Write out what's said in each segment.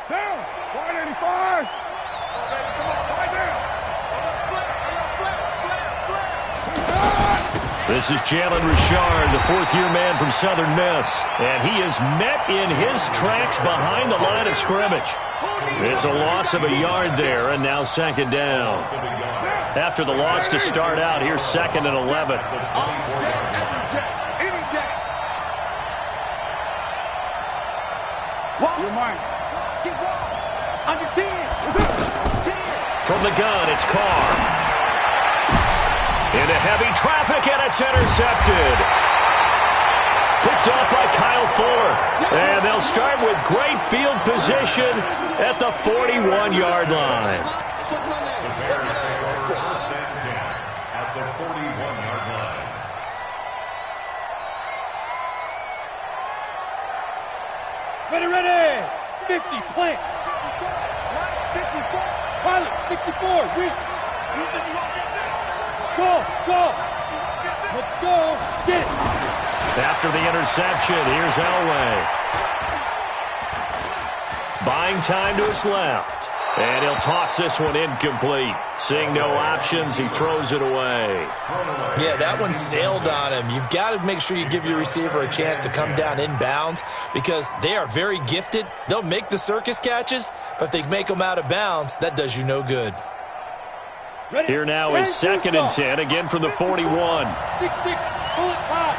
Down. 185. This is Jalen Richard, the fourth-year man from Southern Miss. And he is met in his tracks behind the line of scrimmage. It's a loss of a yard there, and now second down. After the loss to start out, here's 2nd and 11. From the gun, it's Carr. Into heavy traffic, and it's intercepted. Picked up by Kyle Fuller. And they'll start with great field position at the 41-yard line. At the 41-yard line. Ready. 50, plant. 54. Pilot, 64, reach. Go. Let's go. Get it. After the interception, here's Elway. Buying time to his left. And he'll toss this one incomplete. Seeing no options, he throws it away. Yeah, that one sailed on him. You've got to make sure you give your receiver a chance to come down inbounds because they are very gifted. They'll make the circus catches, but if they make them out of bounds, that does you no good. Here now is 2nd and 10, again from the 41. 6-6, bullet high.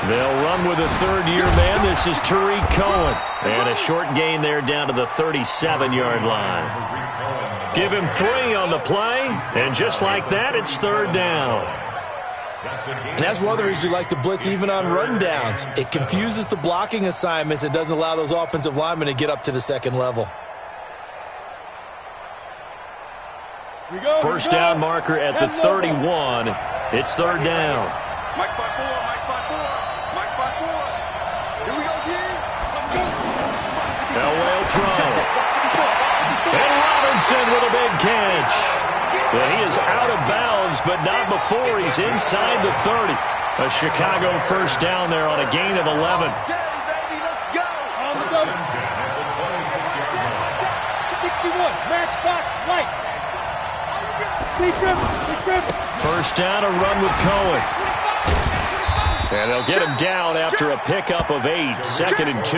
They'll run with a third-year man. This is Tariq Cohen. And a short gain there down to the 37-yard line. Give him 3 on the play, and just like that, it's third down. And that's one of the reasons you like to blitz even on run downs. It confuses the blocking assignments. It doesn't allow those offensive linemen to get up to the second level. First down marker at the 31. It's third down. Mike 5-4. Here we go again. Elway will throw. And Robinson with a big catch. Well, he is out of bounds, but not before he's inside the 30. A Chicago first down there on a gain of 11. Matchbox light. First down, a run with Cohen. And they'll get him down after a pickup of 8, 2nd and 2.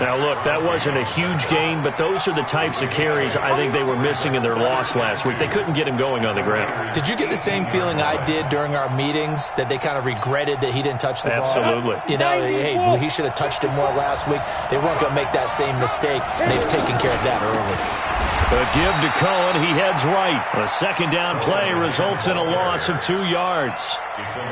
Now, look, that wasn't a huge gain, but those are the types of carries I think they were missing in their loss last week. They couldn't get him going on the ground. Did you get the same feeling I did during our meetings, that they kind of regretted that he didn't touch the ball? Absolutely. You know, hey, he should have touched it more last week. They weren't going to make that same mistake, and they've taken care of that early. A give to Cohen. He heads right. A second down play results in a loss of 2 yards.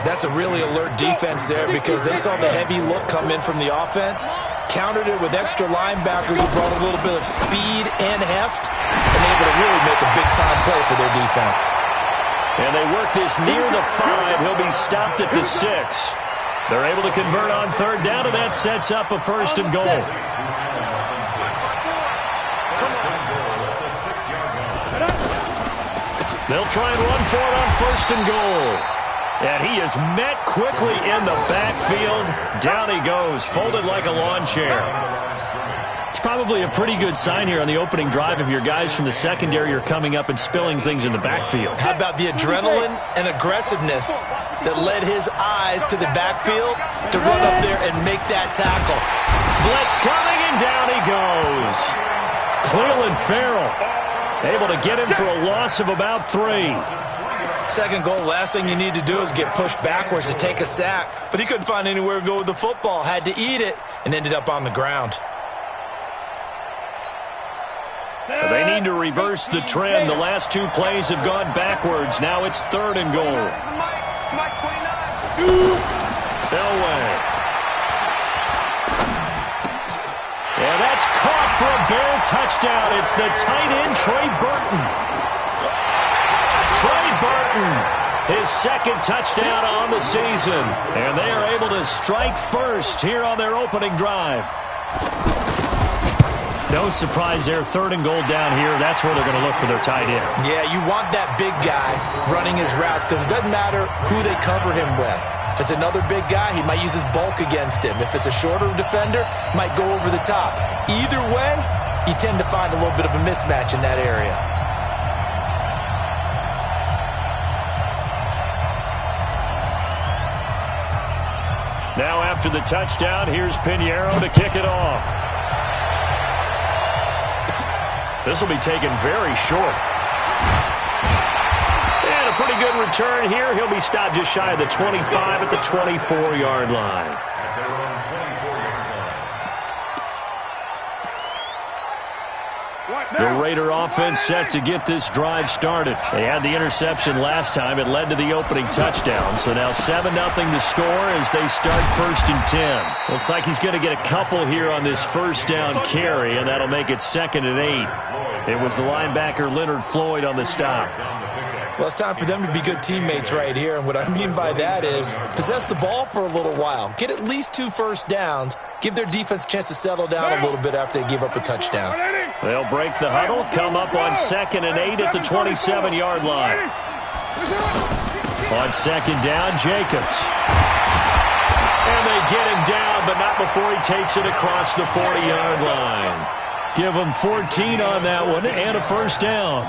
That's a really alert defense there because they saw the heavy look come in from the offense, countered it with extra linebackers who brought a little bit of speed and heft, and able to really make a big-time play for their defense. And they work this near the 5. He'll be stopped at the 6. They're able to convert on third down, and that sets up a first and goal. They'll try and run for it on first and goal. And he is met quickly in the backfield. Down he goes, folded like a lawn chair. It's probably a pretty good sign here on the opening drive if your guys from the secondary are coming up and spilling things in the backfield. How about the adrenaline and aggressiveness that led his eyes to the backfield to run up there and make that tackle? Blitz coming, and down he goes. Cleveland Farrell able to get him for a loss of about 3. Second goal, last thing you need to do is get pushed backwards to take a sack. But he couldn't find anywhere to go with the football. Had to eat it and ended up on the ground. They need to reverse the trend. The last 2 plays have gone backwards. Now it's third and goal. Elway. And that's caught for a Bear touchdown. It's the tight end, Trey Burton. Trey Burton, his second touchdown on the season. And they are able to strike first here on their opening drive. No surprise there. Third and goal down here. That's where they're going to look for their tight end. Yeah, you want that big guy running his routes because it doesn't matter who they cover him with. If it's another big guy, he might use his bulk against him. If it's a shorter defender, he might go over the top. Either way, you tend to find a little bit of a mismatch in that area. Now after the touchdown, here's Pinheiro to kick it off. This will be taken very short. And a pretty good return here. He'll be stopped just shy of the 25 at the 24-yard line. The Raider offense set to get this drive started. They had the interception last time. It led to the opening touchdown. So now 7-0 to score as they start 1st and 10. Looks like he's going to get a couple here on this first down carry, and that'll make it 2nd and 8. It was the linebacker Leonard Floyd on the stop. Well, it's time for them to be good teammates right here. And what I mean by that is possess the ball for a little while. Get at least 2 first downs. Give their defense a chance to settle down a little bit after they give up a touchdown. They'll break the huddle, come up on 2nd and 8 at the 27-yard line. On 2nd down, Jacobs. And they get him down, but not before he takes it across the 40-yard line. Give him 14 on that one and a first down.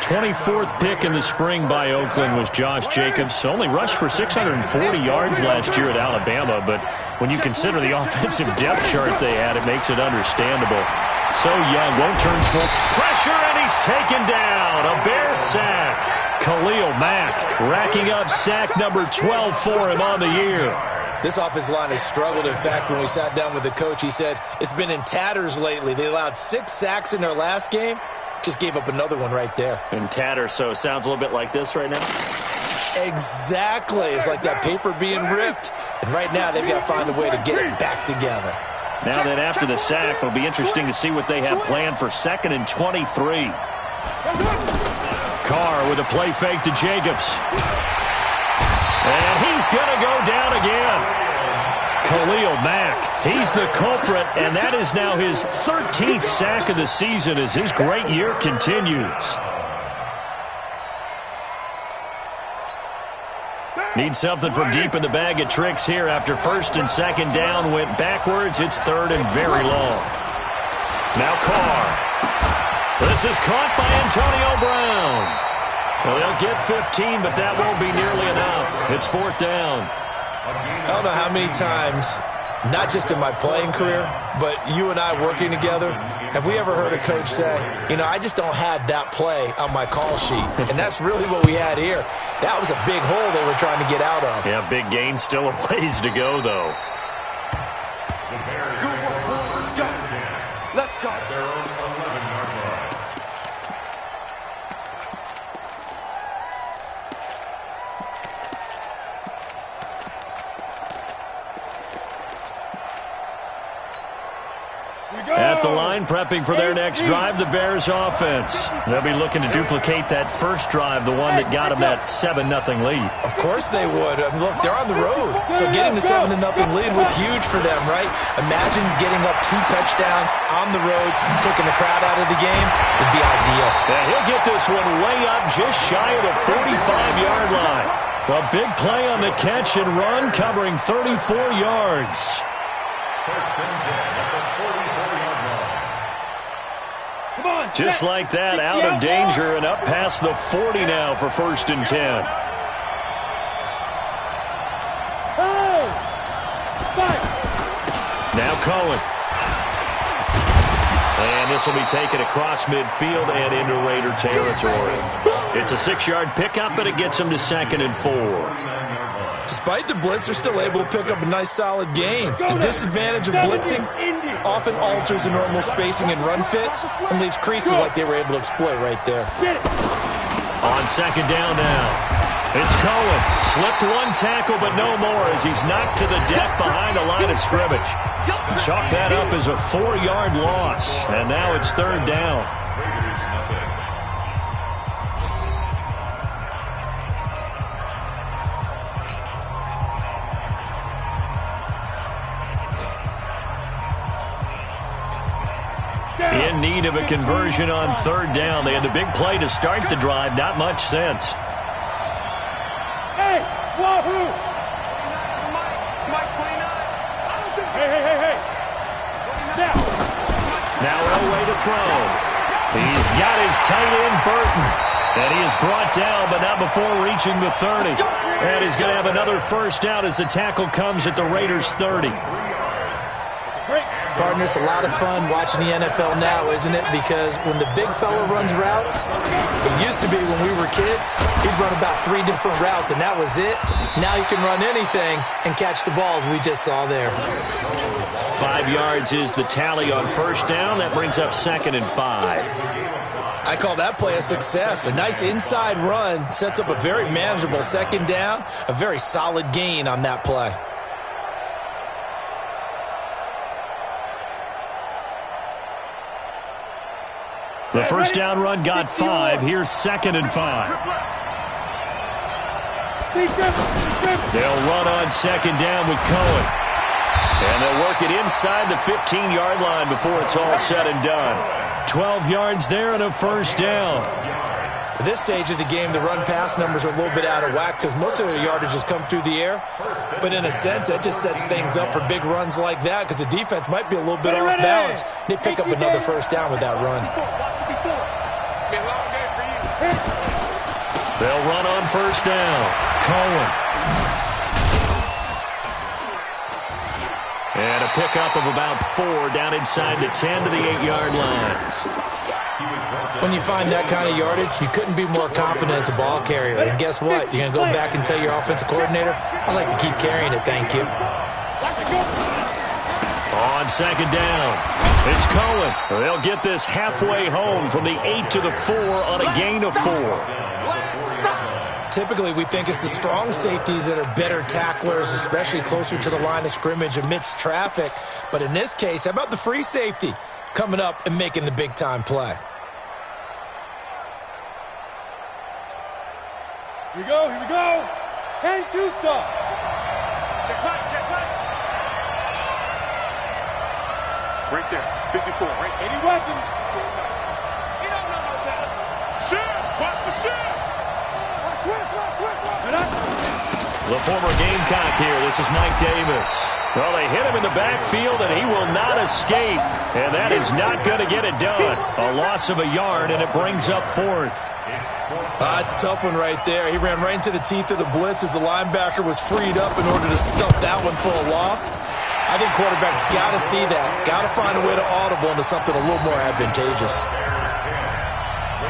24th pick in the spring by Oakland was Josh Jacobs. Only rushed for 640 yards last year at Alabama, but when you consider the offensive depth chart they had, it makes it understandable. So young, won't turn smoke. Pressure, and he's taken down. A Bear sack. Khalil Mack racking up sack number 12 for him on the year. This offensive line has struggled. In fact, when we sat down with the coach, he said it's been in tatters lately. They allowed 6 sacks in their last game. Just gave up another one right there. In tatters, so it sounds a little bit like this right now? Exactly. It's like that paper being ripped. And right now, they've got to find a way to get it back together. Now then, after the sack, it'll be interesting to see what they have planned for 2nd and 23. Carr with a play fake to Jacobs. And he's going to go down again. Khalil Mack, he's the culprit, and that is now his 13th sack of the season as his great year continues. Need something from deep in the bag of tricks here after 1st and 2nd down went backwards. It's 3rd and very long. Now Carr. This is caught by Antonio Brown. Well, they'll get 15, but that won't be nearly enough. It's 4th down. I don't know how many times, not just in my playing career, but you and I working together, have we ever heard a coach say, you know, I just don't have that play on my call sheet. And that's really what we had here. That was a big hole they were trying to get out of. Yeah, big gain, still a ways to go, though. Let's go. At the line, prepping for their next drive, the Bears offense. They'll be looking to duplicate that first drive, the one that got them that 7-0 lead. Of course they would. Look, they're on the road. So getting the 7-0 lead was huge for them, right? Imagine getting up 2 touchdowns on the road, taking the crowd out of the game. Would be ideal. And he'll get this one way up just shy of the 45-yard line. A big play on the catch and run, covering 34 yards. 1st and 10 at the 44-yard line. Come on, Just like that, out of danger and up past the 40 now for 1st and 10. Hey! Fight! Now Cohen. And this will be taken across midfield and into Raider territory. It's a 6-yard pickup, but it gets them to 2nd and 4. Despite the blitz, they're still able to pick up a nice, solid gain. The disadvantage of blitzing often alters the normal spacing and run fits and leaves creases like they were able to exploit right there. On 2nd down now. It's Cohen. Slipped 1 tackle, but no more as he's knocked to the deck behind the line of scrimmage. Chalk that up as a 4-yard loss, and now it's 3rd down. In need of a conversion on 3rd down. They had the big play to start the drive. Not much sense. Hey, Wahoo! Now Elway to throw. He's got his tight end, Burton. And he is brought down, but not before reaching the 30. And he's going to have another first down as the tackle comes at the Raiders' 30. Partner, it's a lot of fun watching the NFL now, isn't it? Because when the big fella runs routes, it used to be when we were kids, he'd run about 3 different routes, and that was it. Now he can run anything and catch the balls we just saw there. 5 yards is the tally on first down. That brings up 2nd and 5. I call that play a success. A nice inside run sets up a very manageable second down, a very solid gain on that play. The first down run got 5. Here's 2nd and 5. They'll run on 2nd down with Cohen. And they'll work it inside the 15-yard line before it's all said and done. 12 yards there and a first down. At this stage of the game, the run-pass numbers are a little bit out of whack because most of their yardage has come through the air. But in a sense, that just sets things up for big runs like that because the defense might be a little bit off balance. They pick up another first down with that run. They'll run on first down. Cohen. And a pickup of about 4 down inside the 10 to the 8-yard line. When you find that kind of yardage, you couldn't be more confident as a ball carrier. And guess what? You're going to go back and tell your offensive coordinator, I'd like to keep carrying it, thank you. On 2nd down, it's Cohen. They'll get this halfway home from the 8 to the 4 on a gain of 4. Typically, we think it's the strong safeties that are better tacklers, especially closer to the line of scrimmage amidst traffic. But in this case, how about the free safety coming up and making the big-time play? Here we go. 10-2 stop. Check back. Right there, 54, right? Any weapon. Shift, watch the shift. The former Gamecock here. This is Mike Davis. Well, they hit him in the backfield, and he will not escape. And that is not going to get it done. A loss of a yard, and it brings up 4th. It's a tough one right there. He ran right into the teeth of the blitz as the linebacker was freed up in order to stuff that one for a loss. I think quarterbacks got to see that. Got to find a way to audible into something a little more advantageous.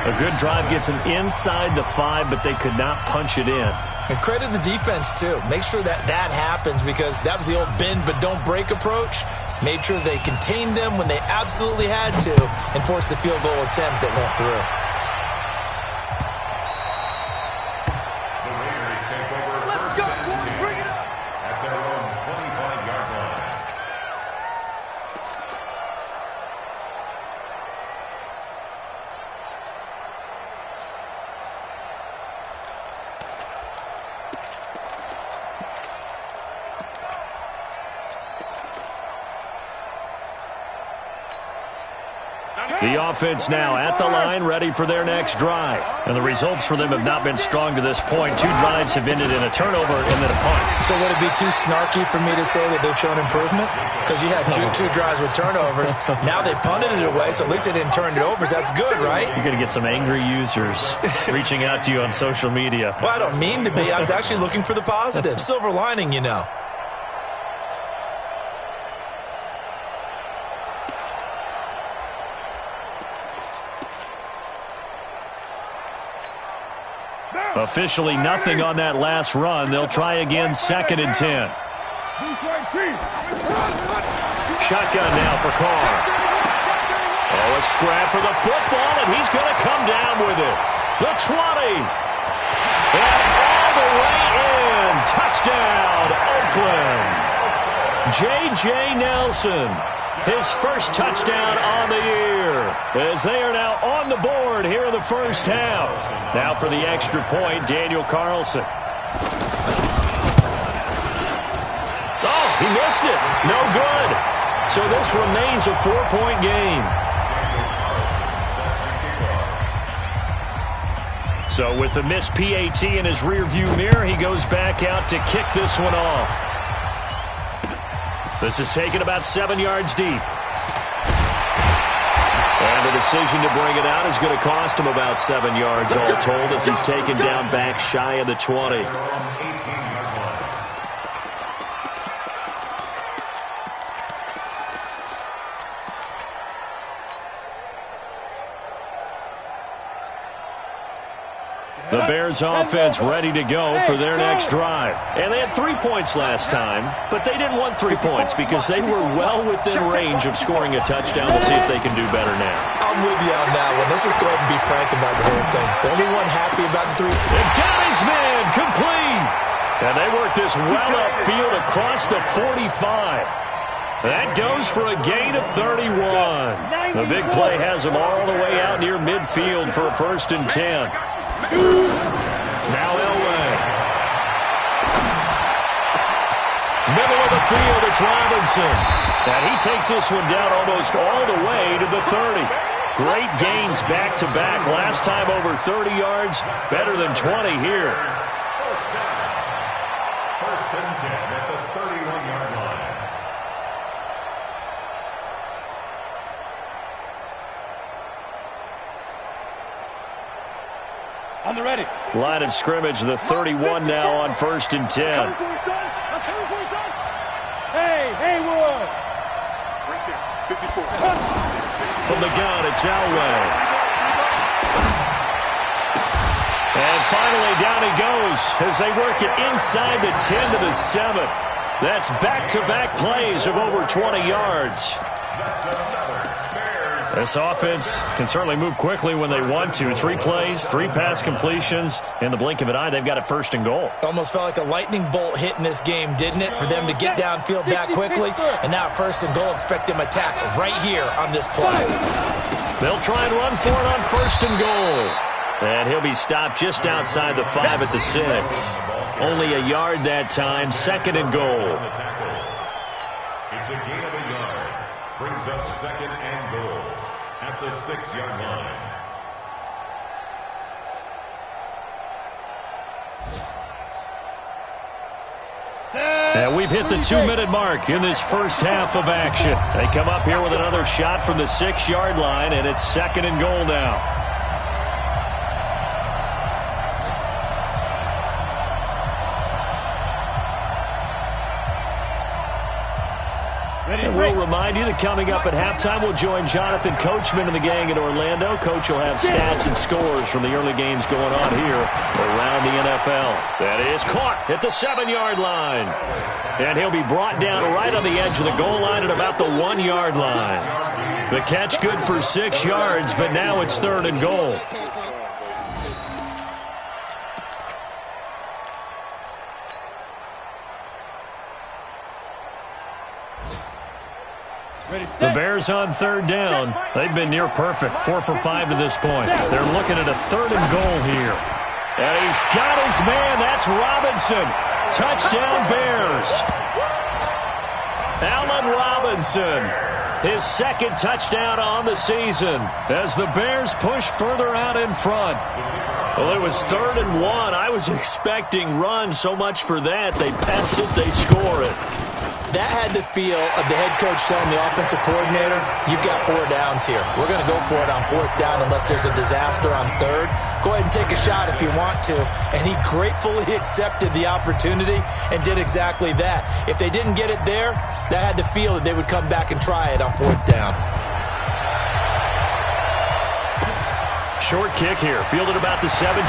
A good drive gets them inside the 5, but they could not punch it in. And credit the defense, too. Make sure that happens because that was the old bend but don't break approach. Made sure they contained them when they absolutely had to and forced the field goal attempt that went through. The offense now at the line, ready for their next drive. And the results for them have not been strong to this point. 2 drives have ended in a turnover and then a punt. So would it be too snarky for me to say that they've shown improvement? Because you had two drives with turnovers. Now they punted it away, so at least they didn't turn it over. So that's good, right? You're going to get some angry users reaching out to you on social media. Well, I don't mean to be. I was actually looking for the positive. Silver lining, you know. Officially nothing on that last run. They'll try again, 2nd and 10. Shotgun now for Carr. Oh, a scrap for the football, and he's going to come down with it. The 20. And all the way in. Touchdown, Oakland. J.J. Nelson. His first touchdown on the year as they are now on the board here in the first half. Now for the extra point, Daniel Carlson. Oh, he missed it. No good. So this remains a 4-point game. So with the missed PAT in his rearview mirror, he goes back out to kick this one off. This is taken about 7 yards deep. And the decision to bring it out is going to cost him about 7 yards all told as he's taken down back shy of the 20. The Bears offense ready to go for their next drive. And they had 3 points last time, but they didn't want 3 points because they were well within range of scoring a touchdown. We'll see if they can do better now. I'm with you on that one. Let's just go ahead and be frank about the whole thing. The only one happy about the 3. And got his man complete. And they work this well upfield across the 45. That goes for a gain of 31. The big play has them all the way out near midfield for a 1st and 10. Now Elway. Middle of the field, it's Robinson. And he takes this one down almost all the way to the 30. Great gains back-to-back. Last time over 30 yards, better than 20 here. First down. 1st and 10 at the 31-yard line. On the ready. Line of scrimmage, the 31 now on 1st and 10. I'm coming for you, son. Hey, Haywood. Right there, 54. From the gun, it's Elway. And finally, down he goes as they work it inside the 10 to the 7. That's back-to-back plays of over 20 yards. This offense can certainly move quickly when they want to. 3 plays, 3 pass completions. In the blink of an eye, they've got it 1st and goal. Almost felt like a lightning bolt hit in this game, didn't it? For them to get downfield that quickly. And now 1st and goal, expect them to tackle right here on this play. They'll try and run for it on 1st and goal. And he'll be stopped just outside the 5 at the 6. Only a yard that time, 2nd and goal. It's a gain of a yard. Brings up 2nd and goal at the 6-yard line. And we've hit the 2-minute mark in this first half of action. They come up here with another shot from the 6-yard line, and it's 2nd and goal now. And we'll remind you that coming up at halftime, we'll join Jonathan Coachman and the gang in Orlando. Coach will have stats and scores from the early games going on here around the NFL. That is caught at the 7-yard line. And he'll be brought down right on the edge of the goal line at about the 1-yard line. The catch good for 6 yards, but now it's 3rd and goal. The Bears on 3rd down. They've been near perfect, 4 for 5 to this point. They're looking at a 3rd and goal here. And he's got his man. That's Robinson. Touchdown Bears. Allen Robinson. His 2nd touchdown on the season as the Bears push further out in front. Well, it was 3rd and 1. I was expecting run, so much for that. They pass it, they score it. That had the feel of the head coach telling the offensive coordinator, you've got 4 downs here. We're going to go for it on 4th down unless there's a disaster on 3rd. Go ahead and take a shot if you want to. And he gratefully accepted the opportunity and did exactly that. If they didn't get it there, that had the feel that they would come back and try it on 4th down. Short kick here, fielded about the 17.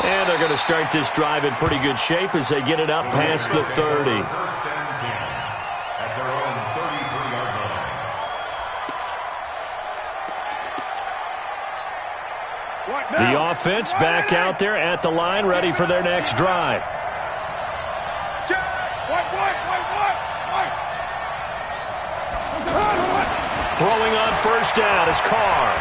And they're going to start this drive in pretty good shape as they get it up past the 30. The offense back out there at the line, ready for their next drive. Throwing on 1st down is Carr.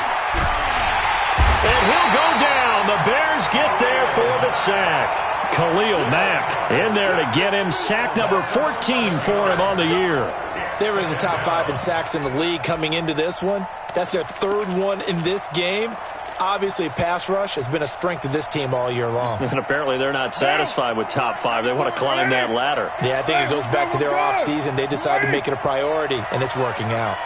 And he'll go down. The Bears get there for the sack. Khalil Mack in there to get him. Sack number 14 for him on the year. They were in the top 5 in sacks in the league coming into this one. That's their 3rd one in this game. Obviously, pass rush has been a strength of this team all year long. And apparently they're not satisfied with top 5. They want to climb that ladder. Yeah, I think it goes back to their offseason. They decided to make it a priority, and it's working out.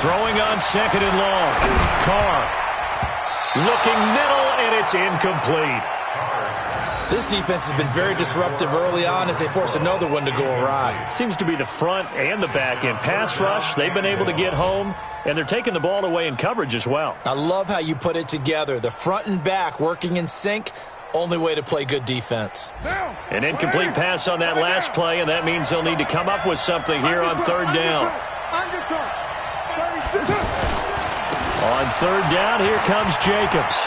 Throwing on second and long. Carr looking middle, and it's incomplete. This defense has been very disruptive early on as they force another one to go awry. Seems to be the front and the back end. Pass rush, they've been able to get home, and they're taking the ball away in coverage as well. I love how you put it together. The front and back working in sync, only way to play good defense. An incomplete pass on that last play, and that means they'll need to come up with something here on third down. On third down, here comes Jacobs.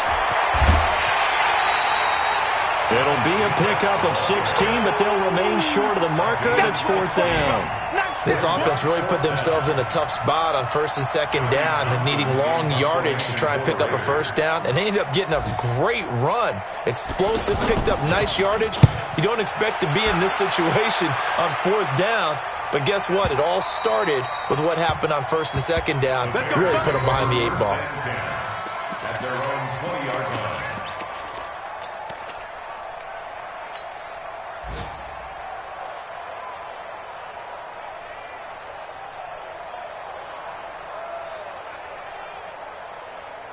It'll be a pickup of 16, but they'll remain short of the marker, and it's fourth down. This offense really put themselves in a tough spot on first and second down, needing long yardage to try and pick up a first down, and they ended up getting a great run. Explosive, picked up nice yardage. You don't expect to be in this situation on fourth down, but guess what? It all started with what happened on first and second down. Really put them behind the 8-ball. At their own 20-yard line.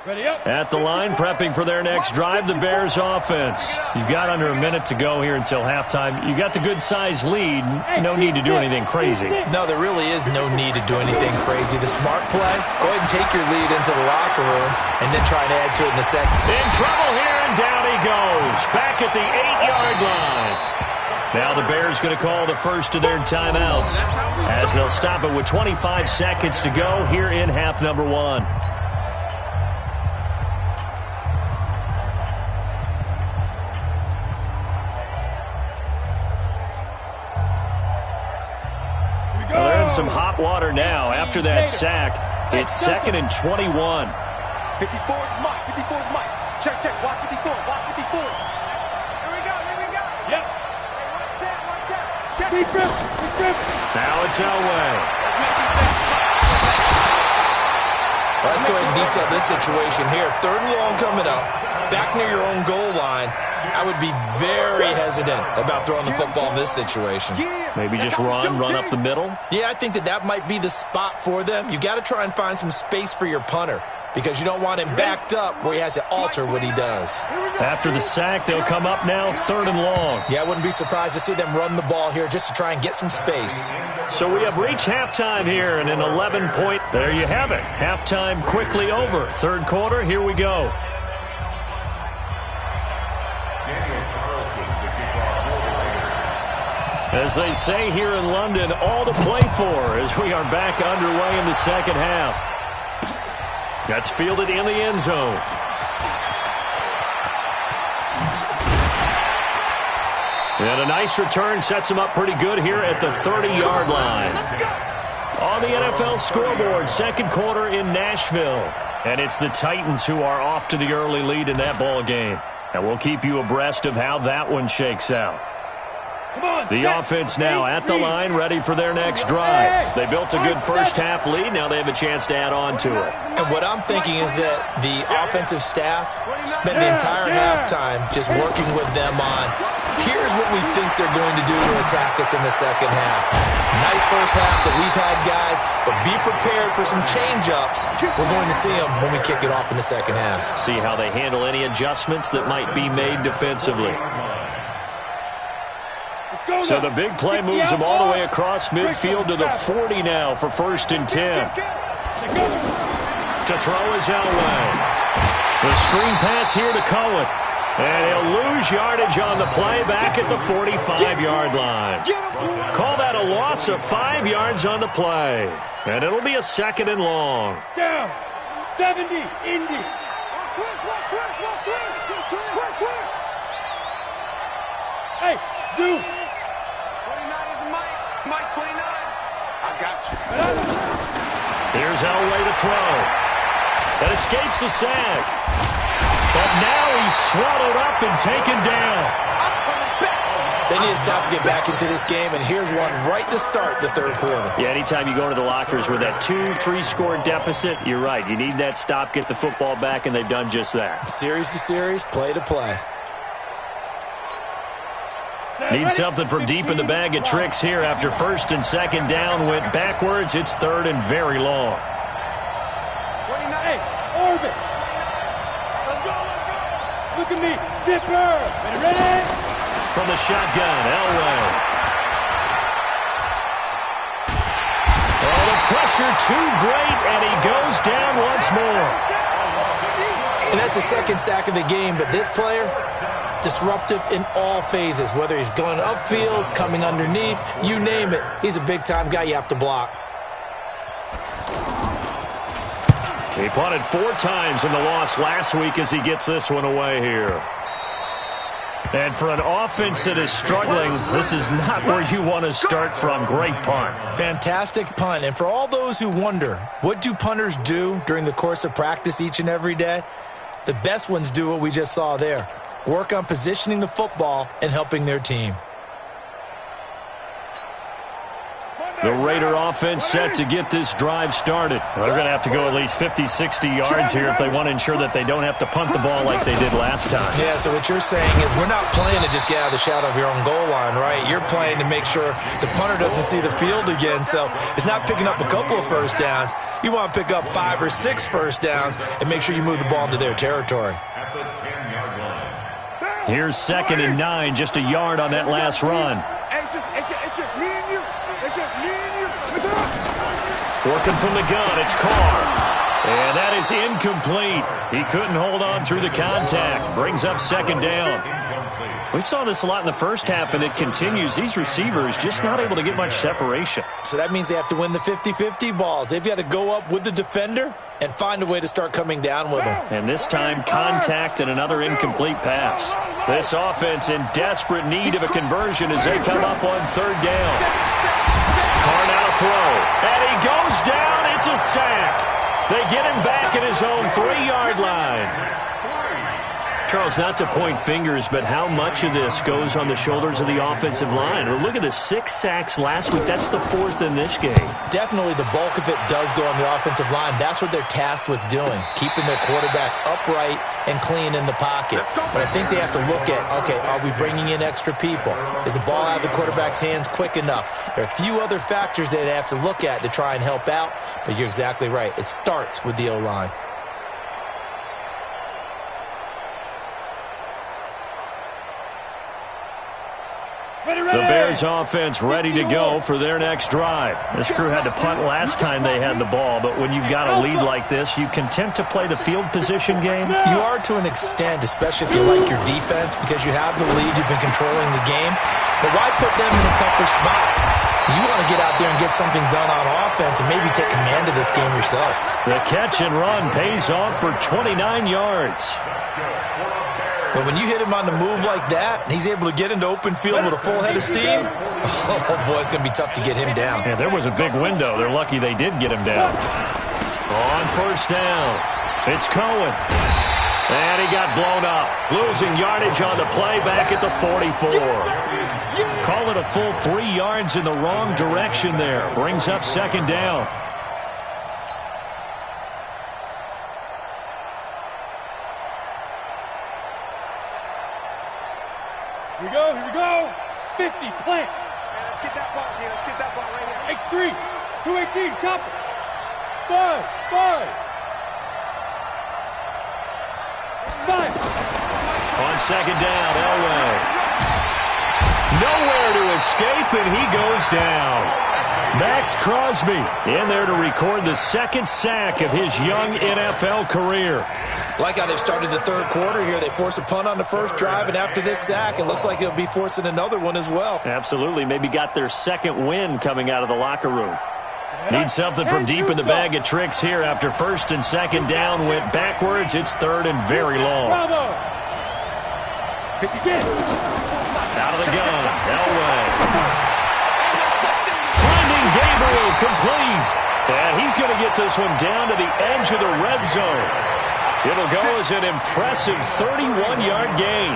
Ready up. At the line, prepping for their next drive, the Bears offense. You've got under a minute to go here until halftime. You got the good-sized lead. No need to do anything crazy. No, there really is no need to do anything crazy. The smart play, go ahead and take your lead into the locker room and then try and add to it in a second. In trouble here, and down he goes. Back at the 8-yard line. Now the Bears going to call the first of their timeouts as they'll stop it with 25 seconds to go here in half number one. Well, they're in some hot water now. After that sack, it's 2nd and 21. 54's Mike. 54's Mike. Check. Watch 54. Watch 54. Here we go. Yep. One set. Check. Now it's Elway. Let's go ahead and detail this situation here. Third and long coming up. Back near your own goal line. I would be very hesitant about throwing the football in this situation. Maybe just run up the middle. Yeah, I think that might be the spot for them. You got to try and find some space for your punter because you don't want him backed up where he has to alter what he does. After the sack, they'll come up now 3rd and long. Yeah, I wouldn't be surprised to see them run the ball here just to try and get some space. So we have reached halftime here and an 11-point. There you have it. Halftime quickly over. Third quarter, here we go. As they say here in London, all to play for as we are back underway in the second half. That's fielded in the end zone. And a nice return sets him up pretty good here at the 30-yard line. On the NFL scoreboard, second quarter in Nashville. And it's the Titans who are off to the early lead in that ball game. And we'll keep you abreast of how that one shakes out. The offense now at the line, ready for their next drive. They built a good first half lead. Now they have a chance to add on to it. And what I'm thinking is that the offensive staff spent the entire halftime just working with them on, here's what we think they're going to do to attack us in the second half. Nice first half that we've had, guys, but be prepared for some change-ups. We're going to see them when we kick it off in the second half. See how they handle any adjustments that might be made defensively. So the big play moves them all the way across midfield to the 40 now for 1st and 10. To throw is Elway. The screen pass here to Cohen. And he'll lose yardage on the play back at the 45-yard line. Call that a loss of 5 yards on the play. And it'll be a 2nd and long. Down. 70. Indy. Hey, dude. 29 is Mike. Mike 29. I got you. Here's Elway to throw. That escapes the sack. But now he's swallowed up and taken down. They need to stop to get back into this game, and here's one right to start the third quarter. Yeah, anytime you go into the lockers with that 2-3 score deficit, you're right. You need that stop, get the football back, and they've done just that. Series to series, play to play. Need something from deep in the bag of tricks here after 1st and 2nd down went backwards. It's 3rd and very long. Look at me. Zipper. Ready? From the shotgun, Elway. Oh, the pressure too great, and he goes down once more. And that's the second sack of the game, but this player, disruptive in all phases, whether he's going upfield, coming underneath, you name it. He's a big-time guy you have to block. He punted 4 times in the loss last week as he gets this one away here. And for an offense that is struggling, this is not where you want to start from. Great punt. Fantastic punt. And for all those who wonder, what do punters do during the course of practice each and every day? The best ones do what we just saw there. Work on positioning the football and helping their team. The Raider offense set to get this drive started. They're going to have to go at least 50, 60 yards here if they want to ensure that they don't have to punt the ball like they did last time. Yeah, so what you're saying is we're not playing to just get out of the shadow of your own goal line, right? You're playing to make sure the punter doesn't see the field again. So it's not picking up a couple of first downs. You want to pick up 5 or 6 first downs and make sure you move the ball into their territory. At the 10-yard line. Here's 2nd and 9, just a yard on that last run. Hey, it's just me and you. It's just me and you. Working from the gun, it's Carr. And that is incomplete. He couldn't hold on through the contact. Brings up 2nd down. We saw this a lot in the first half, and it continues. These receivers just not able to get much separation. So that means they have to win the 50-50 balls. They've got to go up with the defender and find a way to start coming down with them. And this time, contact and another incomplete pass. This offense in desperate need of a conversion as they come up on 3rd down. Carr now to throw. And he goes down. It's a sack. They get him back at his own 3-yard line. Charles, not to point fingers, but how much of this goes on the shoulders of the offensive line? Well, look at the 6 sacks last week. That's the 4th in this game. Definitely the bulk of it does go on the offensive line. That's what they're tasked with doing, keeping their quarterback upright and clean in the pocket. But I think they have to look at, okay, are we bringing in extra people? Is the ball out of the quarterback's hands quick enough? There are a few other factors they have to look at to try and help out, but you're exactly right. It starts with the O-line. The Bears offense ready to go for their next drive. This crew had to punt last time they had the ball, but when you've got a lead like this, you content to play the field position game? You are to an extent, especially if you like your defense, because you have the lead, you've been controlling the game. But why put them in a tougher spot? You want to get out there and get something done on offense and maybe take command of this game yourself. The catch and run pays off for 29 yards. But when you hit him on the move like that, and he's able to get into open field with a full head of steam, oh boy, it's going to be tough to get him down. Yeah, there was a big window. They're lucky they did get him down. On 1st down, it's Cohen. And he got blown up. Losing yardage on the play back at the 44. Call it a full 3 yards in the wrong direction there. Brings up 2nd down. Here we go. 50, plant. Man, let's get that ball here. Let's get that ball right here. X3, 218, chop it. 5. On 2nd down, Elway. Nowhere to escape, and he goes down. Max Crosby in there to record the 2nd sack of his young NFL career. Like how they've started the 3rd quarter here. They force a punt on the first drive, and after this sack, it looks like they'll be forcing another one as well. Absolutely. Maybe got their 2nd win coming out of the locker room. Need something from deep in the bag of tricks here after 1st and 2nd down went backwards. It's 3rd and very long. Out of the gun, Elway. Finding Gabriel complete. And he's going to get this one down to the edge of the red zone. It'll go as an impressive 31-yard gain.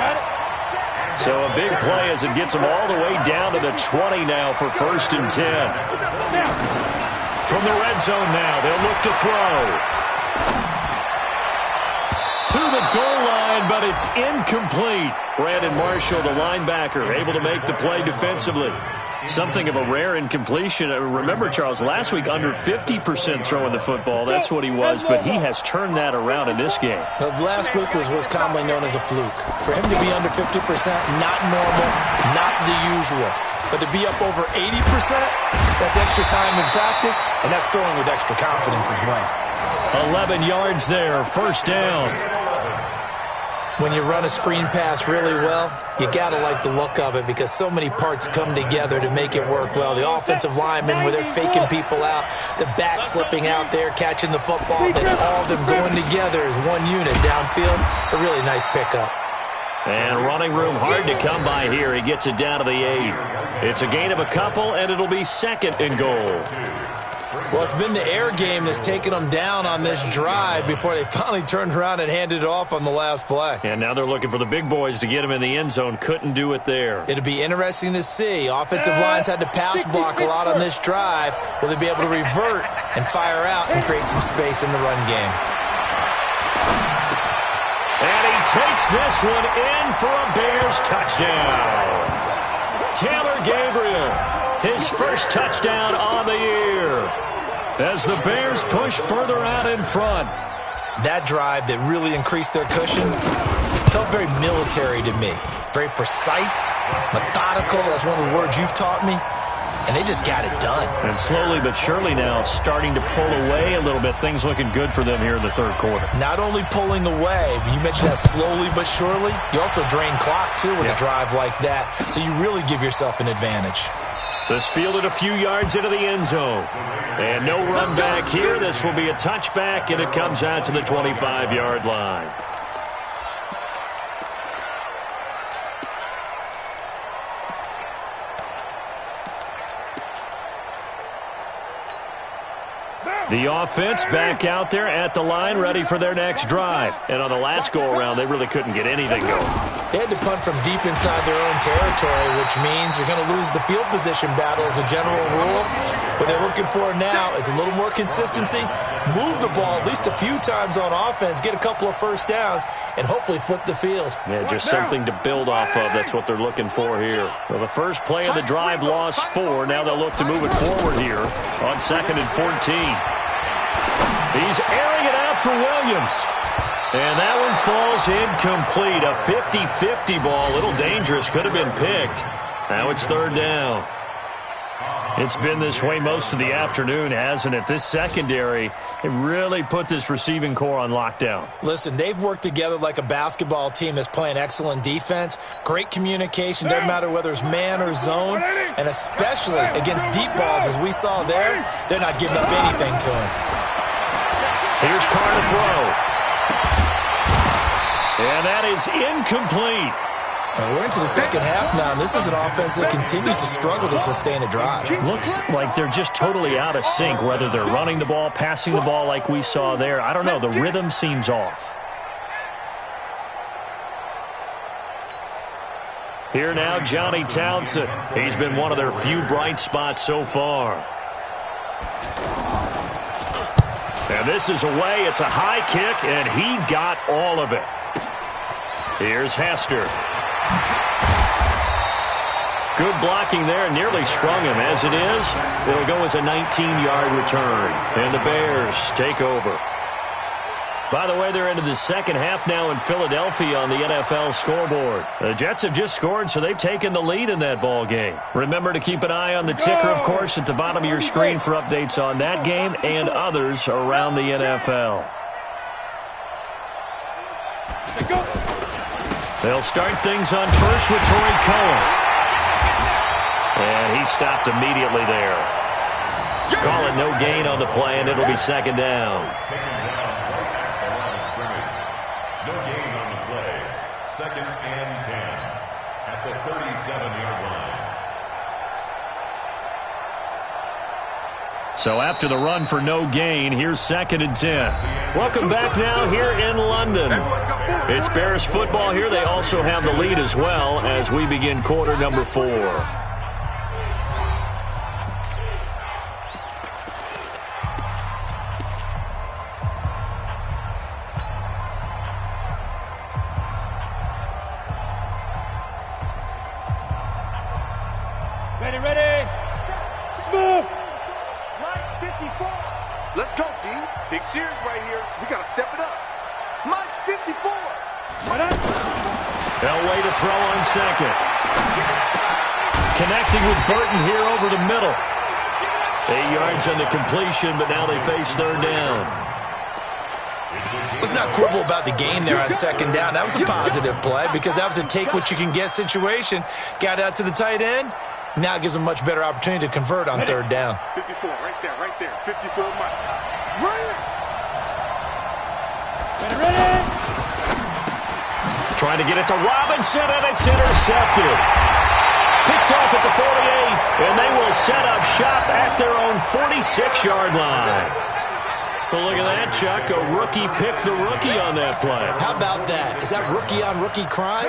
So a big play as it gets them all the way down to the 20 now for 1st and 10. From the red zone now, they'll look to throw. To the goal line, but it's incomplete. Brandon Marshall, the linebacker, able to make the play defensively. Something of a rare incompletion. Remember, Charles, last week under 50% throwing the football. That's what he was, but he has turned that around in this game. Last week was commonly known as a fluke. For him to be under 50%, not normal, not the usual. But to be up over 80%, that's extra time in practice, and that's throwing with extra confidence as well. 11 yards there, first down. When you run a screen pass really well, you got to like the look of it because so many parts come together to make it work well. The offensive linemen, where they're faking people out, the back slipping out there, catching the football, then all of them going together as one unit downfield. A really nice pickup. And running room hard to come by here. He gets it down to the 8. It's a gain of a couple, and it'll be second and goal. Well, it's been the air game that's taken them down on this drive before they finally turned around and handed it off on the last play. And now they're looking for the big boys to get him in the end zone. Couldn't do it there. It'll be interesting to see. Offensive lines had to pass block a lot on this drive. Will they be able to revert and fire out and create some space in the run game? And he takes this one in for a Bears touchdown. Taylor Gabriel, his first touchdown on the year, as the Bears push further out in front. That drive that really increased their cushion felt very military to me. Very precise, methodical. That's one of the words you've taught me. And they just got it done. And slowly but surely now starting to pull away a little bit. Things looking good for them here in the third quarter. Not only pulling away, but you mentioned that slowly but surely. You also drain clock, too, with a drive like that. So you really give yourself an advantage. This fielded a few yards into the end zone. And no run back here. This will be a touchback, and it comes out to the 25-yard line. The offense back out there at the line, ready for their next drive. And on the last go-around, they really couldn't get anything going. They had to punt from deep inside their own territory, which means you're going to lose the field position battle as a general rule. What they're looking for now is a little more consistency, move the ball at least a few times on offense, get a couple of first downs, and hopefully flip the field. Yeah, just something to build off of. That's what they're looking for here. Well, the first play of the drive lost 4. Now they'll look to move it forward here on 2nd and 14. He's airing it out for Williams. And that one falls incomplete. A 50-50 ball. A little dangerous. Could have been picked. Now it's third down. It's been this way most of the afternoon, hasn't it? This secondary, it really put this receiving core on lockdown. Listen, they've worked together like a basketball team that's playing excellent defense. Great communication. Doesn't matter whether it's man or zone. And especially against deep balls, as we saw there, they're not giving up anything to him. Here's Carr to throw. And that is incomplete. We're into the second half now, and this is an offense that continues to struggle to sustain a drive. Looks like they're just totally out of sync, whether they're running the ball, passing the ball like we saw there. I don't know. The rhythm seems off. Here now, Johnny Townsend. He's been one of their few bright spots so far. And this is away. It's a high kick, and he got all of it. Here's Hester. Good blocking there. Nearly sprung him. As it is, it'll go as a 19-yard return. And the Bears take over. By the way, they're into the second half now in Philadelphia on the NFL scoreboard. The Jets have just scored, so they've taken the lead in that ball game. Remember to keep an eye on the ticker, of course, at the bottom of your screen for updates on that game and others around the NFL. They'll start things on first with Torrey Cohen. And he stopped immediately there. Call it no gain on the play, and it'll be second down. No gain on the play. 2nd and 10 at the 37-yard line. So after the run for no gain, here's 2nd and 10. Welcome back now here in London. It's Bears football here. They also have the lead as well as we begin quarter number 4. Ready. Big series right here. So we got to step it up. Mike's 54. Elway to throw on second. Connecting with Burton here over the middle. 8 yards on the completion, but now they face third down. Let's not quibble about the game there on second down. That was a positive play because that was a take-what-you-can-get situation. Got out to the tight end. Now it gives them a much better opportunity to convert on third down. 54, right there. 54, Mike. Ready. Trying to get it to Robinson, and it's intercepted. Picked off at the 48, and they will set up shop at their own 46-yard line. Well, look at that, Chuck. A rookie picked the rookie on that play. How about that? Is that rookie-on-rookie crime?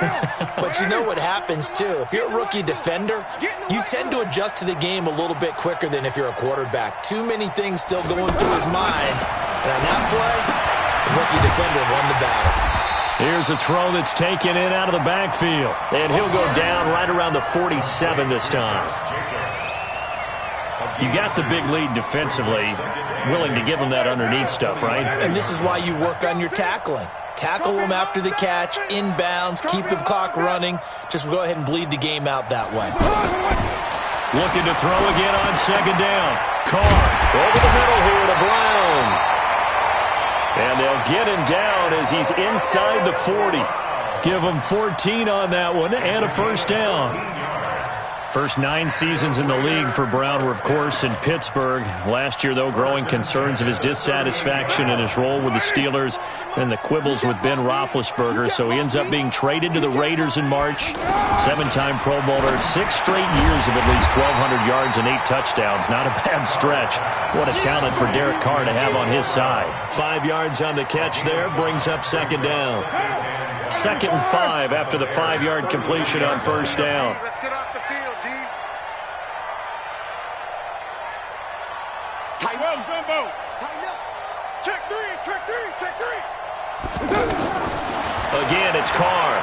But you know what happens, too. If you're a rookie defender, you tend to adjust to the game a little bit quicker than if you're a quarterback. Too many things still going through his mind. And on that play, the rookie defender won the battle. Here's a throw that's taken in out of the backfield. And he'll go down right around the 47 this time. You got the big lead defensively. Willing to give him that underneath stuff, right? And this is why you work on your tackling. Tackle them after the catch, inbounds, keep the clock running. Just go ahead and bleed the game out that way. Looking to throw again on second down. Carr over the middle here to Brown. And they'll get him down as he's inside the 40. Give him 14 on that one and a first down. First 9 seasons in the league for Brown were, of course, in Pittsburgh. Last year, though, growing concerns of his dissatisfaction in his role with the Steelers and the quibbles with Ben Roethlisberger. So he ends up being traded to the Raiders in March. 7-time Pro Bowler, 6 straight years of at least 1,200 yards and 8 touchdowns. Not a bad stretch. What a talent for Derek Carr to have on his side. 5 yards on the catch there, brings up second down. 2nd and 5 after the 5-yard completion on first down. Let's get off the field, D. Tighten up, Gumbo. Tighten up. Check three. Again, it's Carr.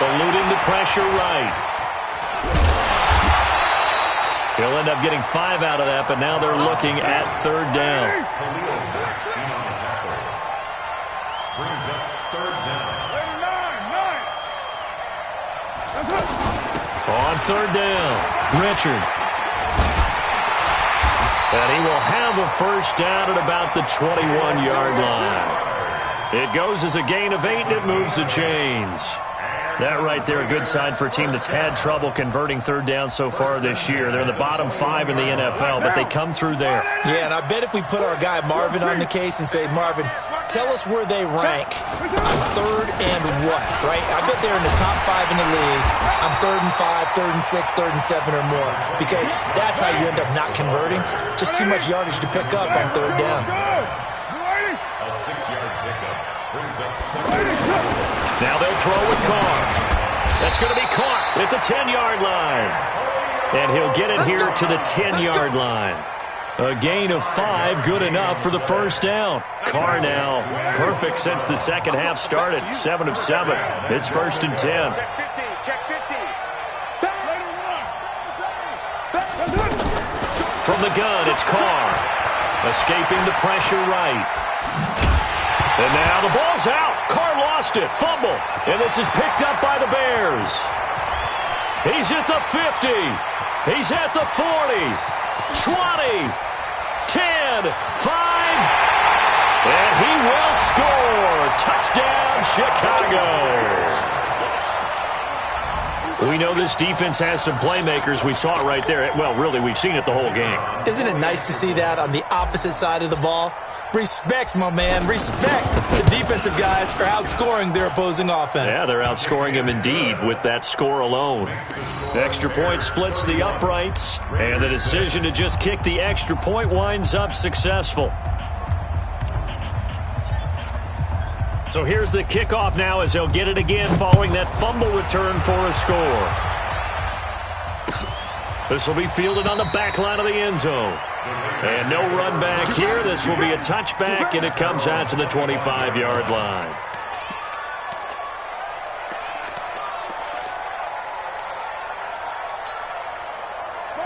Eluding the pressure right. He'll end up getting 5 out of that, but now they're looking at third down. Brings up third down. On third down, Richard. And he will have a first down at about the 21-yard line. It goes as a gain of 8, and it moves the chains. That right there, a good sign for a team that's had trouble converting third down so far this year. They're in the bottom 5 in the NFL, but they come through there. Yeah, and I bet if we put our guy Marvin on the case and say, Marvin, tell us where they rank on third and what, right? I bet they're in the top 5 in the league on 3rd and 5, 3rd and 6, 3rd and 7 or more, because that's how you end up not converting. Just too much yardage to pick up on third down. A 6-yard pickup brings up second down. Now they'll throw with Carr. That's going to be caught at the 10-yard line. And he'll get it here to the 10-yard line. A gain of 5, good enough for the first down. Carr now perfect since the second half started. 7 of 7. It's 1st and 10. Check 50. From the gun, it's Carr. Escaping the pressure right. And now the ball's out. Carr lost it. Fumble. And this is picked up by the Bears. He's at the 50. He's at the 40. 20. 10. 5. And he will score. Touchdown, Chicago. We know this defense has some playmakers. We saw it right there. Well, really, we've seen it the whole game. Isn't it nice to see that on the opposite side of the ball? Respect, my man, respect. The defensive guys are outscoring their opposing offense. Yeah, they're outscoring them indeed with that score alone. Extra point splits the uprights, and the decision to just kick the extra point winds up successful. So here's the kickoff now as they'll get it again following that fumble return for a score. This will be fielded on the back line of the end zone. And no run back here. This will be a touchback, and it comes out to the 25-yard line.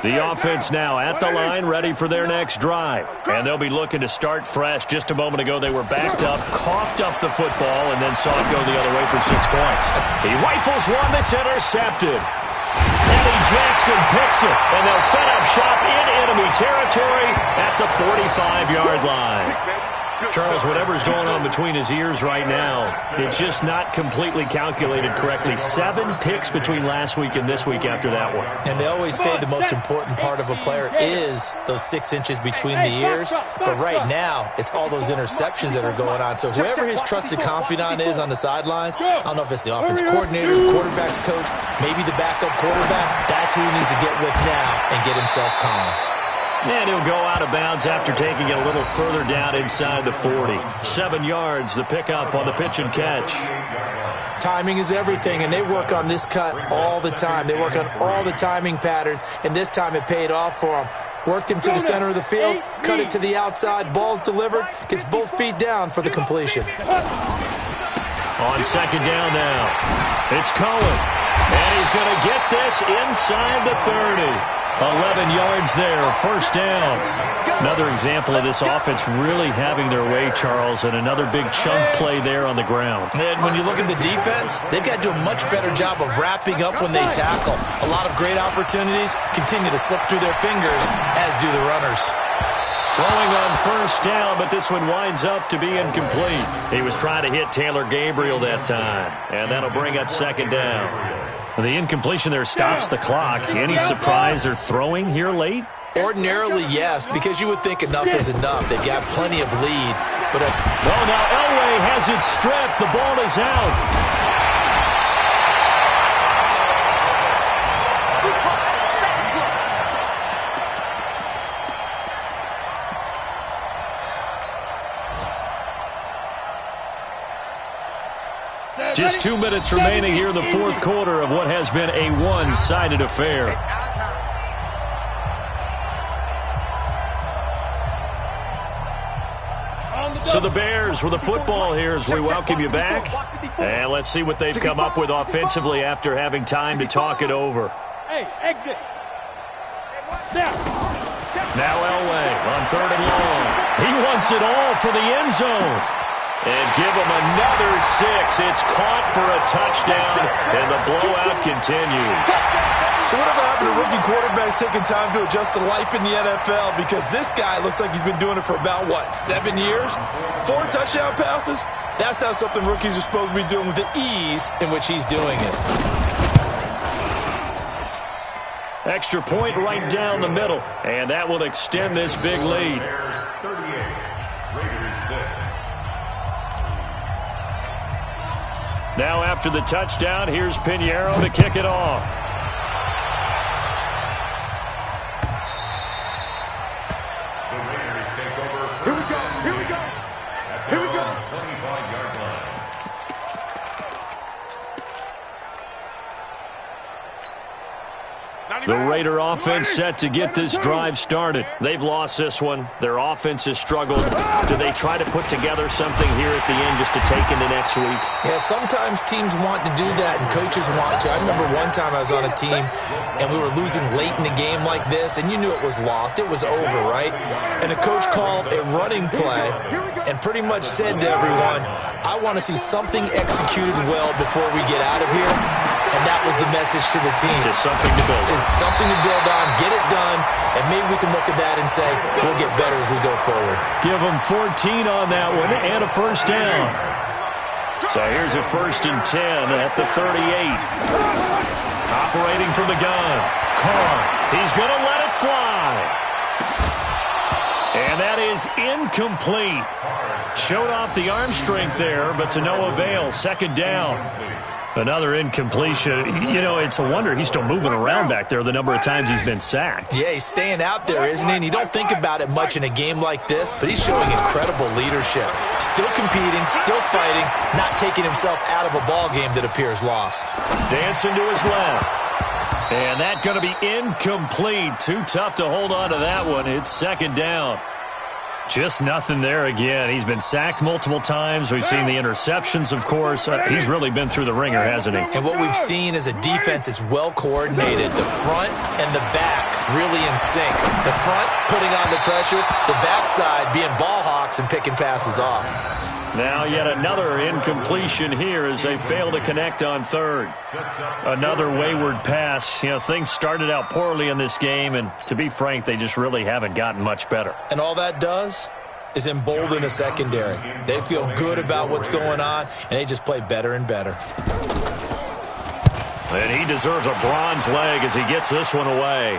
The offense now at the line, ready for their next drive. And they'll be looking to start fresh. Just a moment ago, they were backed up, coughed up the football, and then saw it go the other way for 6 points. He rifles one that's intercepted. Eddie Jackson picks it, and they'll set up shop in enemy territory at the 45-yard line. Charles, whatever's going on between his ears right now, it's just not completely calculated correctly. 7 picks between last week and this week after that one. And they always say the most important part of a player is those 6 inches between the ears. But right now, it's all those interceptions that are going on. So whoever his trusted confidant is on the sidelines, I don't know if it's the offense coordinator, the quarterback's coach, maybe the backup quarterback, that's who he needs to get with now and get himself calm. And he'll go out of bounds after taking it a little further down inside the 40. 7 yards, the pickup on the pitch and catch. Timing is everything, and they work on this cut all the time. They work on all the timing patterns, and this time it paid off for them. Worked him to the center of the field, cut it to the outside, ball's delivered, gets both feet down for the completion. On second down now, it's Cohen, and he's going to get this inside the 30. 11 yards there, first down. Another example of this offense really having their way, Charles, and another big chunk play there on the ground. And when you look at the defense, they've got to do a much better job of wrapping up when they tackle. A lot of great opportunities continue to slip through their fingers, as do the runners. Throwing on first down, but this one winds up to be incomplete. He was trying to hit Taylor Gabriel that time, and that'll bring up second down. The incompletion there stops the clock. Any surprise they're throwing here late? Ordinarily, yes, because you would think enough is enough. They've got plenty of lead, but that's... Oh, now Elway has it stripped. The ball is out. Just 2 minutes remaining here in the fourth quarter of what has been a one-sided affair. So the Bears with the football here as we welcome you back. And let's see what they've come up with offensively after having time to talk it over. Hey, exit. Now Elway on third and long. He wants it all for the end zone. And give him another 6. It's caught for a touchdown, and the blowout continues. So whatever happened to rookie quarterbacks taking time to adjust to life in the NFL? Because this guy looks like he's been doing it for about, 7 years? 4 touchdown passes? That's not something rookies are supposed to be doing with the ease in which he's doing it. Extra point right down the middle, and that will extend this big lead. Now after the touchdown, here's Pinheiro to kick it off. The Raiders take over. Here we go, here we go. Here we go. 25-yard line. The Raider offense set to get this drive started. They've lost this one. Their offense has struggled. Do they try to put together something here at the end just to take into next week? Yeah, sometimes teams want to do that and coaches want to. I remember one time I was on a team and we were losing late in the game like this, and you knew it was lost. It was over, right? And the coach called a running play and pretty much said to everyone, I want to see something executed well before we get out of here. And that was the message to the team. Just something to build on. Just something to build on, get it done, and maybe we can look at that and say, we'll get better as we go forward. Give them 14 on that one and a first down. So here's a 1st and 10 at the 38. Operating from the gun. Carr, he's going to let it fly. And that is incomplete. Showed off the arm strength there, but to no avail. Second down. Another incompletion. You know, it's a wonder he's still moving around back there the number of times he's been sacked. Yeah, he's staying out there, isn't he? And you don't think about it much in a game like this, but he's showing incredible leadership. Still competing, still fighting, not taking himself out of a ball game that appears lost. Dancing to his left. And that's going to be incomplete. Too tough to hold on to that one. It's second down. Just nothing there again. He's been sacked multiple times. We've seen the interceptions, of course. He's really been through the ringer, hasn't he? And what we've seen is a defense that's well coordinated. The front and the back really in sync. The front putting on the pressure, the backside being ball hawks and picking passes off. Now yet another incompletion here as they fail to connect on third. Another wayward pass. You know, things started out poorly in this game, and to be frank, they just really haven't gotten much better. And all that does is embolden a secondary. They feel good about what's going on, and they just play better and better. And he deserves a bronze leg as he gets this one away.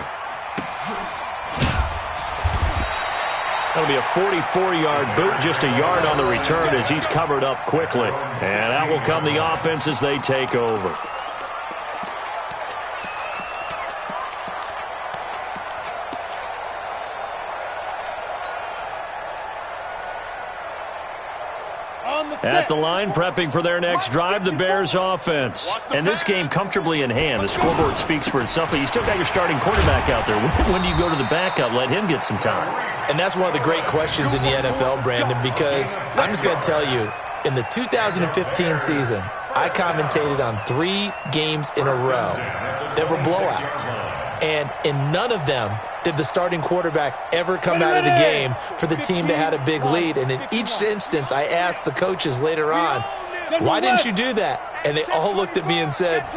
That'll be a 44-yard boot, just a yard on the return as he's covered up quickly. And out will come the offense as they take over. At the line, prepping for their next drive, the Bears offense. And this game comfortably in hand. The scoreboard speaks for itself, but you still got your starting quarterback out there. When do you go to the backup? Let him get some time. And that's one of the great questions in the NFL, Brandon, because I'm just going to tell you, in the 2015 season, I commentated on 3 games in a row that were blowouts. And in none of them did the starting quarterback ever come out of the game for the team that had a big lead. And in each instance, I asked the coaches later on, why didn't you do that? And they all looked at me and said,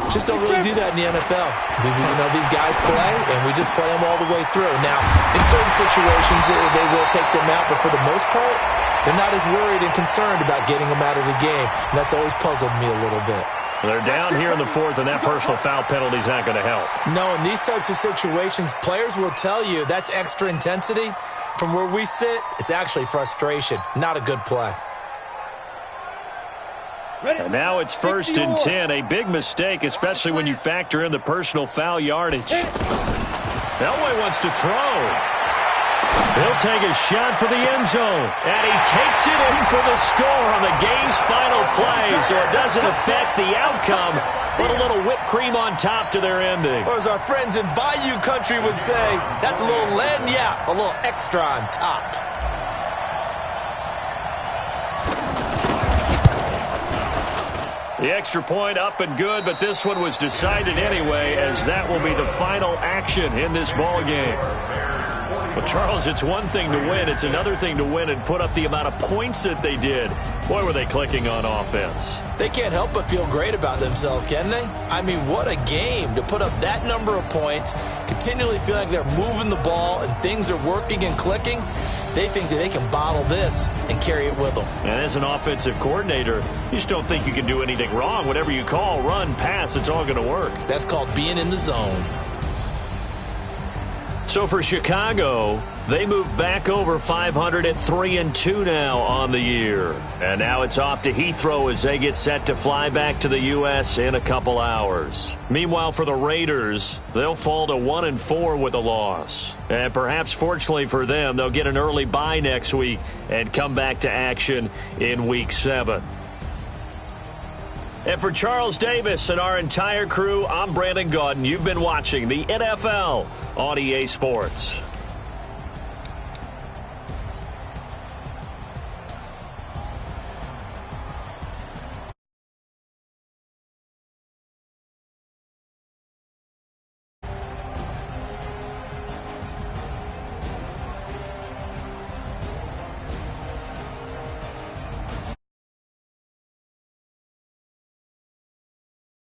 just don't really do that in the NFL. You know, these guys play, and we just play them all the way through. Now, in certain situations, they will take them out, but for the most part, they're not as worried and concerned about getting them out of the game. And that's always puzzled me a little bit. They're down here in the fourth, and that personal foul penalty is not going to help. No, in these types of situations, players will tell you that's extra intensity. From where we sit, it's actually frustration, not a good play. And now it's 1st and 10, a big mistake, especially when you factor in the personal foul yardage. Elway wants to throw. He'll take a shot for the end zone, and he takes it in for the score on the game's final play, so it doesn't affect the outcome, but a little whipped cream on top to their ending. Or as our friends in Bayou Country would say, that's a little lagniappe, a little extra on top. The extra point up and good, but this one was decided anyway, as that will be the final action in this ball game. Well, Charles, it's one thing to win. It's another thing to win and put up the amount of points that they did. Boy, were they clicking on offense. They can't help but feel great about themselves, can they? I mean, what a game to put up that number of points, continually feel like they're moving the ball and things are working and clicking. They think that they can bottle this and carry it with them. And as an offensive coordinator, you just don't think you can do anything wrong. Whatever you call, run, pass, it's all going to work. That's called being in the zone. So for Chicago, they move back over 500 at 3-2 now on the year. And now it's off to Heathrow as they get set to fly back to the U.S. in a couple hours. Meanwhile, for the Raiders, they'll fall to 1-4 with a loss. And perhaps fortunately for them, they'll get an early bye next week and come back to action in Week 7. And for Charles Davis and our entire crew, I'm Brandon Gaudin. You've been watching the NFL on EA Sports.